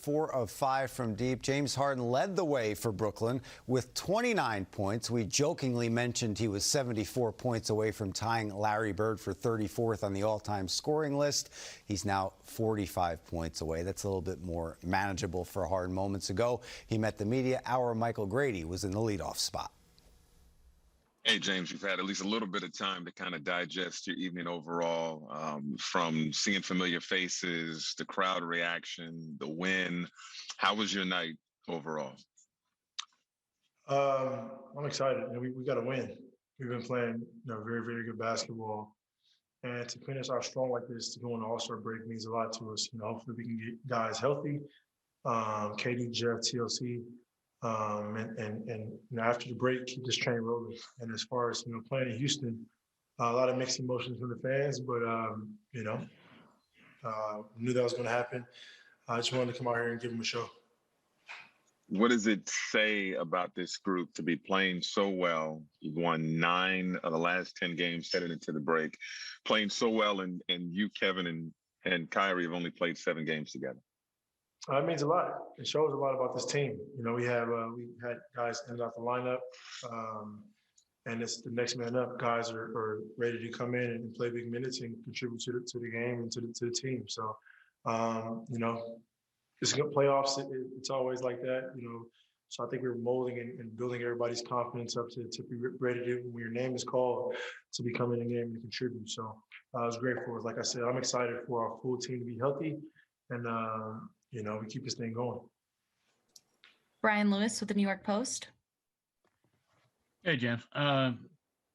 4 of 5 from deep. James Harden led the way for Brooklyn with 29 points. We jokingly mentioned he was 74 points away from tying Larry Bird for 34th on the all-time scoring list. He's now 45 points away. That's a little bit more manageable for Harden. Moments ago, he met the media. Our Michael Grady was in the leadoff spot. Hey, James, you've had at least a little bit of time to kind of digest your evening overall, from seeing familiar faces, the crowd reaction, the win. How was your night overall? I'm excited. We got to win. We've been playing very, very good basketball. And to finish out strong like this, to go on the All-Star break means a lot to us. Hopefully we can get guys healthy. KD, Jeff, TLC. And after the break, keep this train rolling. And as far as playing in Houston, a lot of mixed emotions from the fans, but knew that was going to happen. I just wanted to come out here and give them a show. What does it say about this group to be playing so well? You've won 9 of the last 10 games headed into the break, playing so well, and you, Kevin, and Kyrie have only played 7 games together. It means a lot. It shows a lot about this team. We had guys end out the lineup, and it's the next man up. Guys are ready to come in and play big minutes and contribute to the game and to the team. So, it's good playoffs. It's always like that. So I think we're molding and building everybody's confidence up to be ready to, when your name is called, to be coming in the game and contribute. So it was great for us. Like I said, I'm excited for our full team to be healthy, and we keep this thing going. Brian Lewis with the New York Post. Hey, James.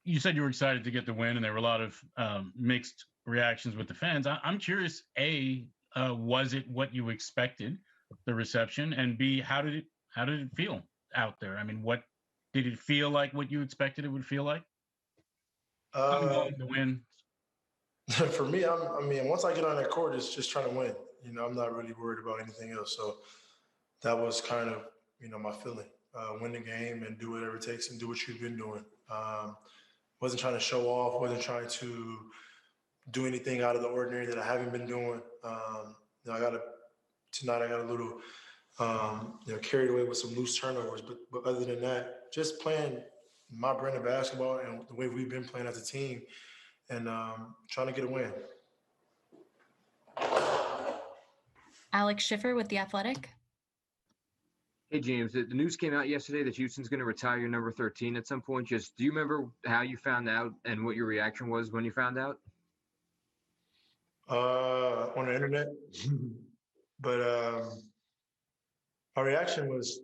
You said you were excited to get the win, and there were a lot of mixed reactions with the fans. I'm curious, A, was it what you expected, the reception? And B, how did it feel out there? I mean, what did it feel like what you expected it would feel like? The win. For me, once I get on that court, it's just trying to win. I'm not really worried about anything else. So that was kind of, my feeling. Win the game and do whatever it takes and do what you've been doing. Wasn't trying to show off, wasn't trying to do anything out of the ordinary that I haven't been doing. Tonight I got a little, carried away with some loose turnovers. But other than that, just playing my brand of basketball and the way we've been playing as a team, and trying to get a win. Alex Schiffer with The Athletic. Hey, James, the news came out yesterday that Houston's going to retire your number 13 at some point. Do you remember how you found out and what your reaction was when you found out? On the internet. But my reaction was,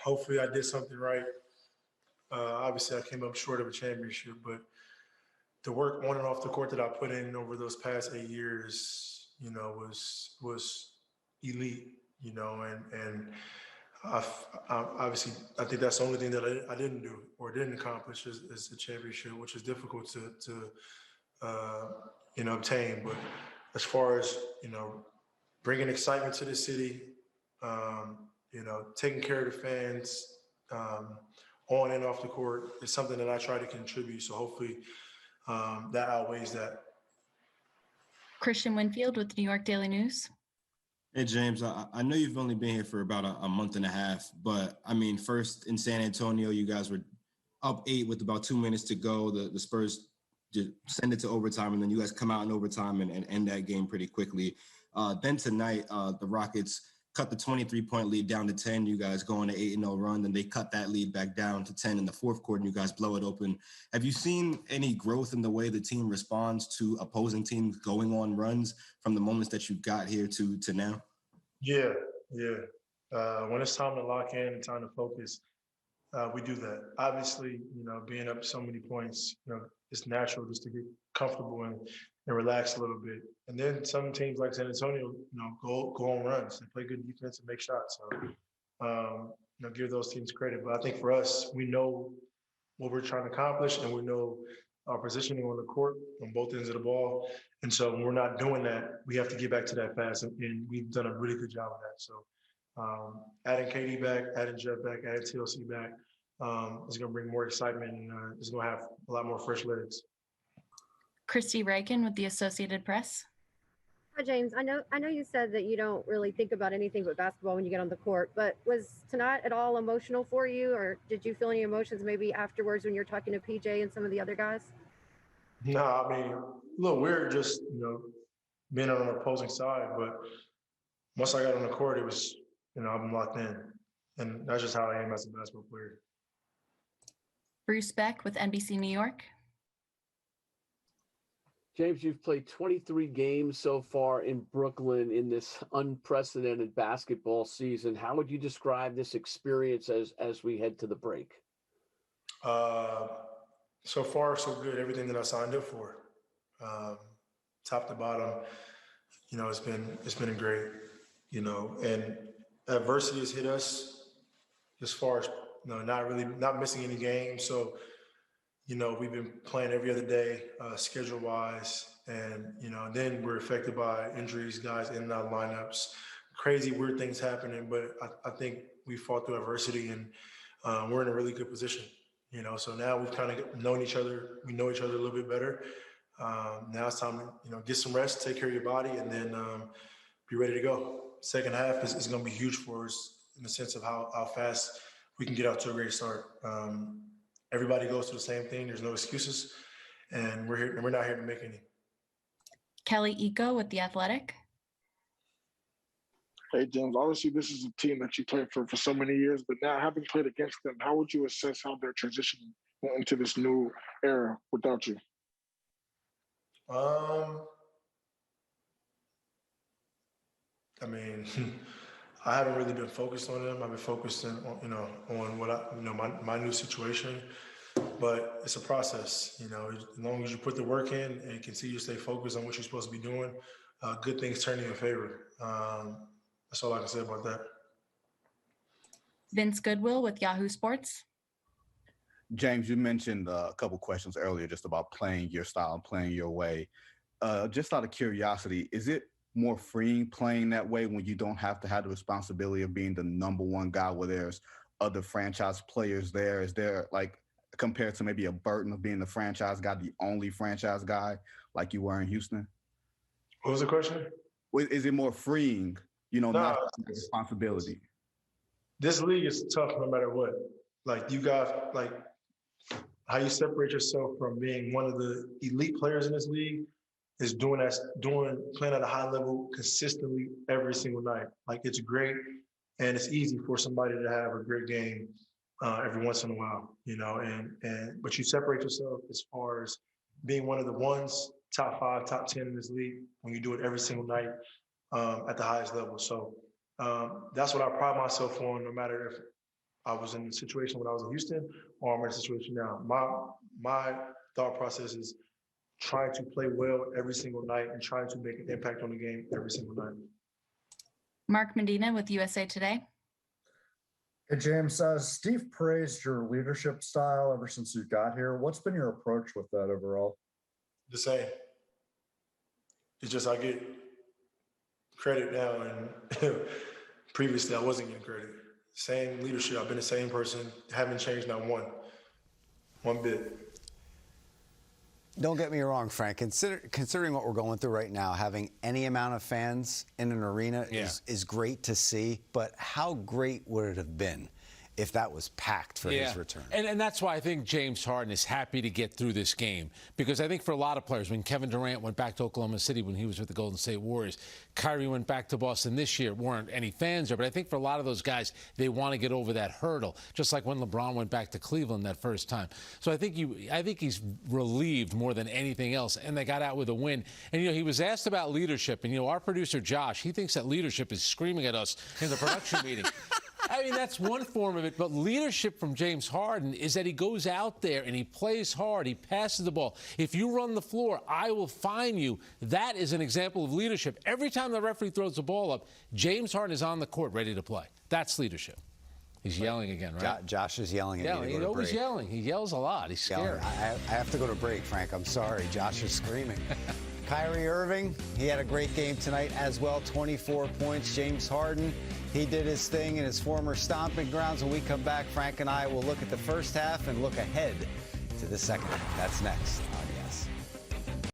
hopefully I did something right. Obviously I came up short of a championship, but the work on and off the court that I put in over those past 8 years, was elite, and obviously I think that's the only thing that I didn't do or didn't accomplish is the championship, which is difficult to obtain. But as far as, bringing excitement to the city, taking care of the fans, on and off the court is something that I try to contribute. So hopefully that outweighs that. Christian Winfield with the New York Daily News. Hey, James, I know you've only been here for about a month and a half, but first in San Antonio, you guys were up 8 with about 2 minutes to go. The Spurs just send it to overtime, and then you guys come out in overtime and end that game pretty quickly. Then tonight, the Rockets cut the 23-point lead down to 10. You guys go on an 8-0 run, then they cut that lead back down to 10 in the fourth quarter, and you guys blow it open. Have you seen any growth in the way the team responds to opposing teams going on runs from the moments that you got here to now? Yeah. When it's time to lock in and time to focus, we do that. Obviously, being up so many points, it's natural just to get comfortable and relax a little bit. And then some teams like San Antonio, go on runs and play good defense and make shots. So, give those teams credit. But I think for us, we know what we're trying to accomplish, and we know our positioning on the court on both ends of the ball. And so when we're not doing that, we have to get back to that fast. And we've done a really good job of that. So adding KD back, adding Jeff back, adding TLC back is going to bring more excitement, and it's going to have a lot more fresh legs. Christy Reichen with the Associated Press. Hi, James. I know you said that you don't really think about anything but basketball when you get on the court, but was tonight at all emotional for you, or did you feel any emotions maybe afterwards when you're talking to PJ and some of the other guys? No, I mean, a little weird just, being on the opposing side, but once I got on the court, it was, I'm locked in. And that's just how I am as a basketball player. Bruce Beck with NBC New York. James, you've played 23 games so far in Brooklyn in this unprecedented basketball season. How would you describe this experience as we head to the break? So far, so good. Everything that I signed up for, top to bottom, it's been great. And adversity has hit us as far as not missing any games. So we've been playing every other day, schedule wise, and then we're affected by injuries, guys in and out of lineups, crazy weird things happening. But I think we fought through adversity, and we're in a really good position. So now we've kind of known each other. We know each other a little bit better. Now it's time to get some rest, take care of your body, and then be ready to go. Second half is going to be huge for us in the sense of how fast we can get out to a great start. Everybody goes through the same thing. There's no excuses, and we're here. And we're not here to make any. Kelly Iko with The Athletic. Hey, James, obviously this is a team that you played for so many years, but now having played against them, how would you assess how they're transitioning into this new era without you? I mean, I haven't really been focused on them. I've been focused on what my new situation. But it's a process, as long as you put the work in and continue to stay focused on what you're supposed to be doing, good things turn in your favor. That's all I can say about that. Vince Goodwill with Yahoo Sports. James, you mentioned a couple questions earlier just about playing your style and playing your way. Just out of curiosity, is it more freeing playing that way when you don't have to have the responsibility of being the number one guy where there's other franchise players there? Is there, like, compared to maybe a burden of being the franchise guy, the only franchise guy like you were in Houston? What was the question? Is it more freeing, not having the responsibility? This league is tough no matter what. Like, you got, how you separate yourself from being one of the elite players in this league is playing at a high level consistently every single night. Like, it's great, and it's easy for somebody to have a great game every once in a while, but you separate yourself as far as being one of the ones, top 5, top 10 in this league when you do it every single night at the highest level. So that's what I pride myself on, no matter if I was in the situation when I was in Houston or I'm in a situation now. My thought process is trying to play well every single night and trying to make an impact on the game every single night. Mark Medina with USA Today. Hey, James, Steve praised your leadership style ever since you got here. What's been your approach with that overall? The same. It's just I get credit now, and previously I wasn't getting credit. Same leadership. I've been the same person. Haven't changed not one bit. Don't get me wrong, Frank. Considering what we're going through right now, having any amount of fans in an arena is great to see. But how great would it have been if that was packed for his return? And that's why I think James Harden is happy to get through this game. Because I think for a lot of players, when Kevin Durant went back to Oklahoma City when he was with the Golden State Warriors, Kyrie went back to Boston this year, weren't any fans there. But I think for a lot of those guys, they want to get over that hurdle, just like when LeBron went back to Cleveland that first time. So I think he's relieved more than anything else, and they got out with a win. And, he was asked about leadership, and, our producer, Josh, he thinks that leadership is screaming at us in the production meeting. I mean, that's one form of it, but leadership from James Harden is that he goes out there and he plays hard, he passes the ball. If you run the floor, I will fine you. That is an example of leadership. Every time the referee throws the ball up, James Harden is on the court ready to play. That's leadership. He's yelling again, right? Josh is yelling at me to go to break. He's always yelling. He yells a lot. He's scared. I have to go to break, Frank. I'm sorry. Josh is screaming. Kyrie Irving, he had a great game tonight as well, 24 points. James Harden, he did his thing in his former stomping grounds. When we come back, Frank and I will look at the first half and look ahead to the second half. That's next on